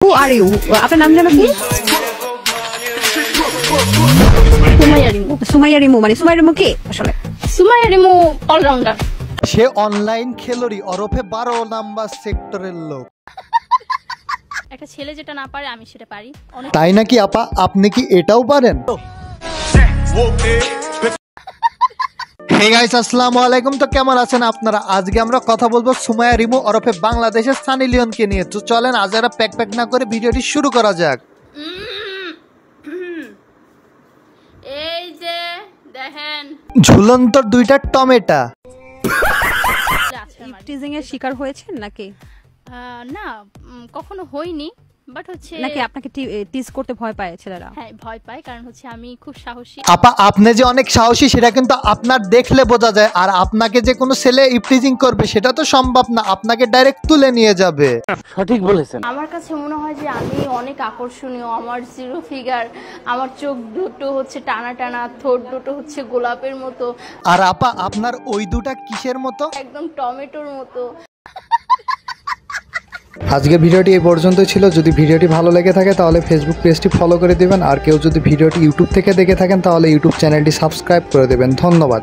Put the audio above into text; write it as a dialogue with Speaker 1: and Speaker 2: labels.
Speaker 1: Who are you? আপনার নাম জানো কি?
Speaker 2: সুমাইয়া রিমু।
Speaker 1: সুমাইয়া রিমু, মানে সুমাইয়া রিমু কে আসলে?
Speaker 2: সুমাইয়া রিমু অলরাউন্ডার।
Speaker 3: সে অনলাইন খেলোয়াড় ওরফে 12 নাম্বার সেক্টরের লোক।
Speaker 2: একটা ছেলে যেটা না পারে আমি সেটা পারি।
Speaker 3: তাই নাকি আপা, আপনি কি এটাও পারেন? হে গাইস, আসসালামু আলাইকুম। তো কেমন আছেন আপনারা? আজকে আমরা কথা বলবো সুমাইয়া রিমু ওরফে বাংলাদেশের সানি লিওনকে নিয়ে। তো চলেন আজ আর প্যাক না করে ভিডিওটি শুরু করা যাক।
Speaker 2: এই যে দেখেন
Speaker 3: ঝুলন্ত দুইটা টমেটো।
Speaker 1: টিজিং এর শিকার হয়েছেন নাকি?
Speaker 2: না কখনো হইনি, বাট হচ্ছে
Speaker 1: নাকি আপনাকে টিজ করতে ভয় পায় ছেলেরা?
Speaker 2: হ্যাঁ ভয় পাই, কারণ হচ্ছে আমি খুব সাহসী।
Speaker 3: আপা, আপনি যে অনেক সাহসী সেটা কিন্তু আপনার দেখলে বোঝা যায়। আর আপনাকে যে কোনো ছেলে ইপটিজিং করবে সেটা তো সম্ভব না, আপনাকে ডাইরেক্ট তুলে নিয়ে যাবে।
Speaker 4: সঠিক বলেছেন।
Speaker 2: আমার কাছে মনে হয় যে আমি অনেক আকর্ষণীয়। আমার জিরো ফিগার, আমার চোখ দুটো হচ্ছে টানা টানা, ঠোঁট দুটো হচ্ছে গোলাপের মতো।
Speaker 3: আর আপা, আপনার ওই দুটা কিসের মতো?
Speaker 2: একদম টমেটোর মতো।
Speaker 5: আজকের ভিডিওটি এই পর্যন্তই ছিল। যদি ভিডিওটি ভালো লেগে থাকে তাহলে ফেসবুক পেজটি ফলো করে দিবেন। আর কেউ যদি ভিডিওটি ইউটিউব থেকে দেখে থাকেন তাহলে ইউটিউব চ্যানেলটি সাবস্ক্রাইব করে দেবেন। ধন্যবাদ।